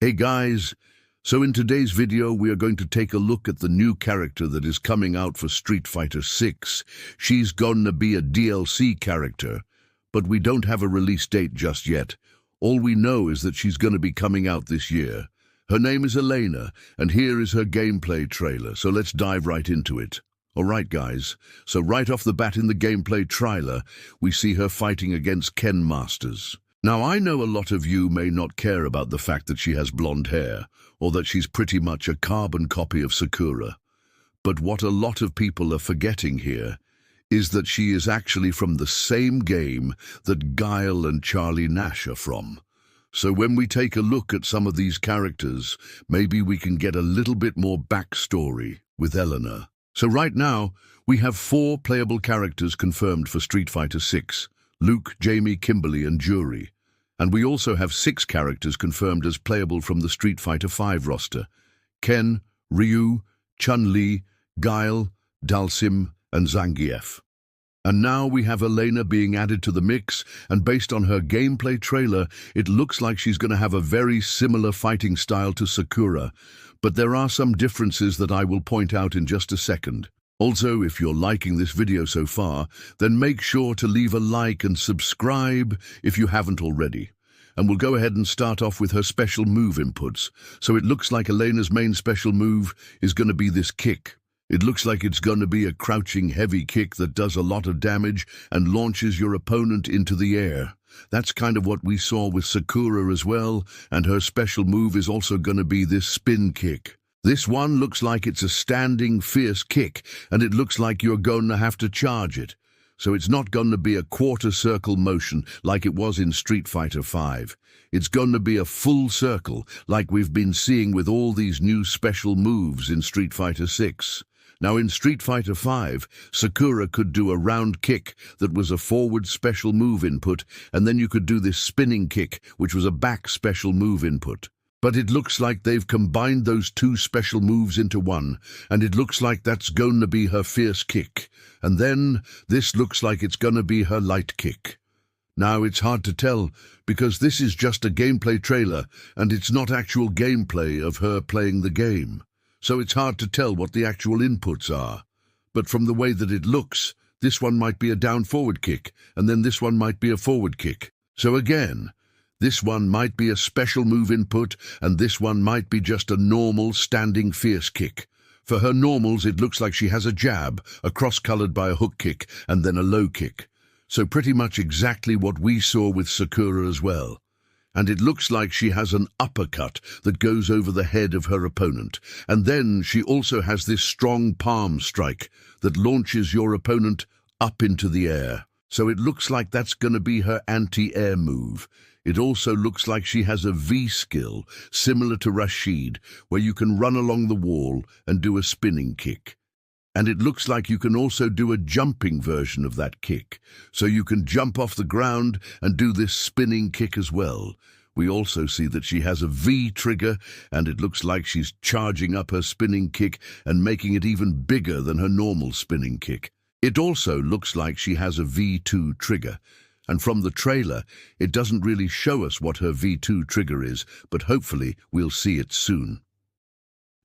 Hey guys, so in today's video we are going to take a look at the new character that is coming out for Street Fighter 6. She's gonna be a DLC character, but we don't have a release date just yet. All we know is that she's gonna be coming out this year. Her name is Alena, and here is her gameplay trailer, so let's dive right into it. Alright guys, so right off the bat in the gameplay trailer, we see her fighting against Ken Masters. Now, I know a lot of you may not care about the fact that she has blonde hair, or that she's pretty much a carbon copy of Sakura. But what a lot of people are forgetting here is that she is actually from the same game that Guile and Charlie Nash are from. So when we take a look at some of these characters, maybe we can get a little bit more backstory with Alena. So right now, we have 4 playable characters confirmed for Street Fighter 6. Luke, Jamie, Kimberly, and Jury. And we also have 6 characters confirmed as playable from the Street Fighter 5 roster. Ken, Ryu, Chun-Li, Guile, Dalsim, and Zangief. And now we have Alena being added to the mix, and based on her gameplay trailer, it looks like she's going to have a very similar fighting style to Sakura. But there are some differences that I will point out in just a second. Also, if you're liking this video so far, then make sure to leave a like and subscribe if you haven't already. And we'll go ahead and start off with her special move inputs. So it looks like Alena's main special move is going to be this kick. It looks like it's going to be a crouching heavy kick that does a lot of damage and launches your opponent into the air. That's kind of what we saw with Sakura as well, and her special move is also going to be this spin kick. This one looks like it's a standing, fierce kick, and it looks like you're going to have to charge it. So it's not going to be a quarter circle motion like it was in Street Fighter 5. It's going to be a full circle like we've been seeing with all these new special moves in Street Fighter 6. Now in Street Fighter 5, Sakura could do a round kick that was a forward special move input, and then you could do this spinning kick, which was a back special move input. But it looks like they've combined those 2 special moves into one, and it looks like that's going to be her fierce kick. And then this looks like it's going to be her light kick. Now it's hard to tell, because this is just a gameplay trailer, and it's not actual gameplay of her playing the game. So it's hard to tell what the actual inputs are. But from the way that it looks, this one might be a down-forward kick, and then this one might be a forward kick. So again, this one might be a special move input, and this one might be just a normal standing fierce kick. For her normals, it looks like she has a jab, a cross-colored by a hook kick, and then a low kick. So pretty much exactly what we saw with Sakura as well. And it looks like she has an uppercut that goes over the head of her opponent. And then she also has this strong palm strike that launches your opponent up into the air. So it looks like that's going to be her anti-air move. It also looks like she has a V skill, similar to Rashid, where you can run along the wall and do a spinning kick. And it looks like you can also do a jumping version of that kick, so you can jump off the ground and do this spinning kick as well. We also see that she has a V trigger, and it looks like she's charging up her spinning kick and making it even bigger than her normal spinning kick. It also looks like she has a V2 trigger. And from the trailer, it doesn't really show us what her V2 trigger is, but hopefully we'll see it soon.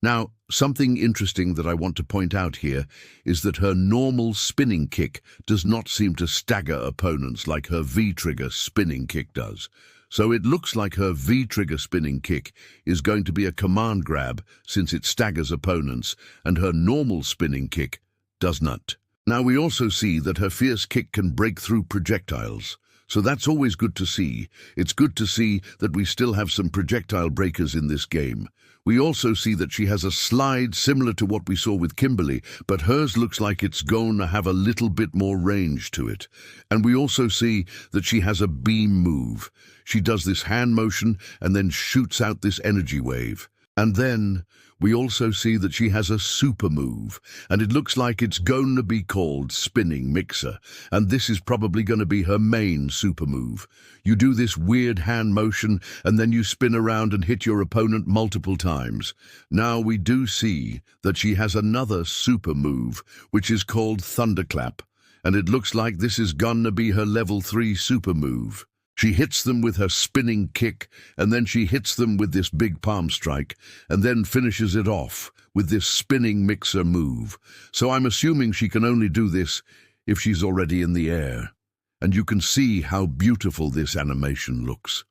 Now, something interesting that I want to point out here is that her normal spinning kick does not seem to stagger opponents like her V-trigger spinning kick does. So it looks like her V-trigger spinning kick is going to be a command grab since it staggers opponents, and her normal spinning kick does not. Now we also see that her fierce kick can break through projectiles, so that's always good to see. It's good to see that we still have some projectile breakers in this game. We also see that she has a slide similar to what we saw with Kimberly, but hers looks like it's going to have a little bit more range to it. And we also see that she has a beam move. She does this hand motion and then shoots out this energy wave. And then we also see that she has a super move, and it looks like it's going to be called Spinning Mixer, and this is probably going to be her main super move. You do this weird hand motion, and then you spin around and hit your opponent multiple times. Now we do see that she has another super move, which is called Thunderclap, and it looks like this is gonna be her level 3 super move. She hits them with her spinning kick, and then she hits them with this big palm strike, and then finishes it off with this spinning mixer move. So I'm assuming she can only do this if she's already in the air. And you can see how beautiful this animation looks.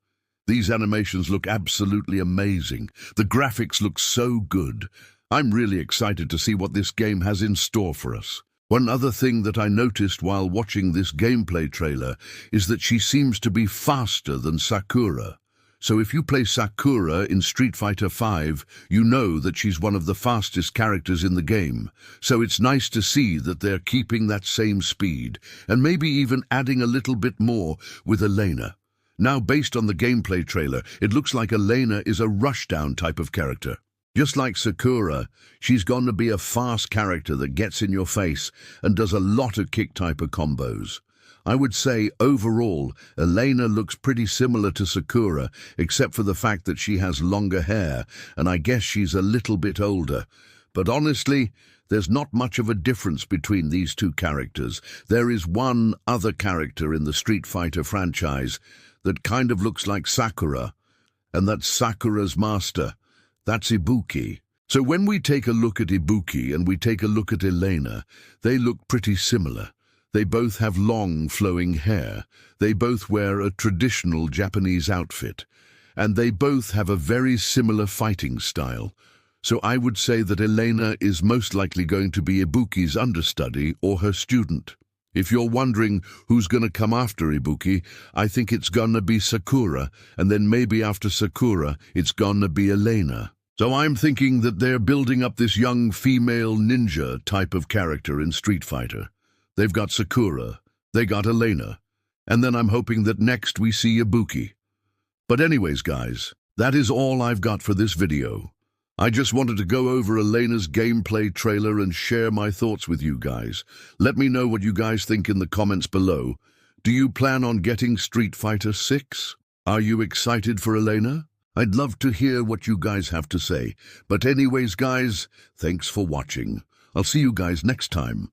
These animations look absolutely amazing. The graphics look so good. I'm really excited to see what this game has in store for us. One other thing that I noticed while watching this gameplay trailer is that she seems to be faster than Sakura. So if you play Sakura in Street Fighter V, you know that she's one of the fastest characters in the game. So it's nice to see that they're keeping that same speed, and maybe even adding a little bit more with Alena. Now, based on the gameplay trailer, it looks like Alena is a rushdown type of character. Just like Sakura, she's going to be a fast character that gets in your face and does a lot of kick type of combos. I would say, overall, Alena looks pretty similar to Sakura, except for the fact that she has longer hair, and I guess she's a little bit older. But honestly, there's not much of a difference between these two characters. There is one other character in the Street Fighter franchise that kind of looks like Sakura, and that's Sakura's master. That's Ibuki. So when we take a look at Ibuki and we take a look at Alena, they look pretty similar. They both have long, flowing hair. They both wear a traditional Japanese outfit. And they both have a very similar fighting style. So I would say that Alena is most likely going to be Ibuki's understudy or her student. If you're wondering who's going to come after Ibuki, I think it's going to be Sakura, and then maybe after Sakura, it's going to be Alena. So I'm thinking that they're building up this young female ninja type of character in Street Fighter. They've got Sakura, they got Alena, and then I'm hoping that next we see Ibuki. But anyways, guys, that is all I've got for this video. I just wanted to go over Alena's gameplay trailer and share my thoughts with you guys. Let me know what you guys think in the comments below. Do you plan on getting Street Fighter 6? Are you excited for Alena? I'd love to hear what you guys have to say. But anyways, guys, thanks for watching. I'll see you guys next time.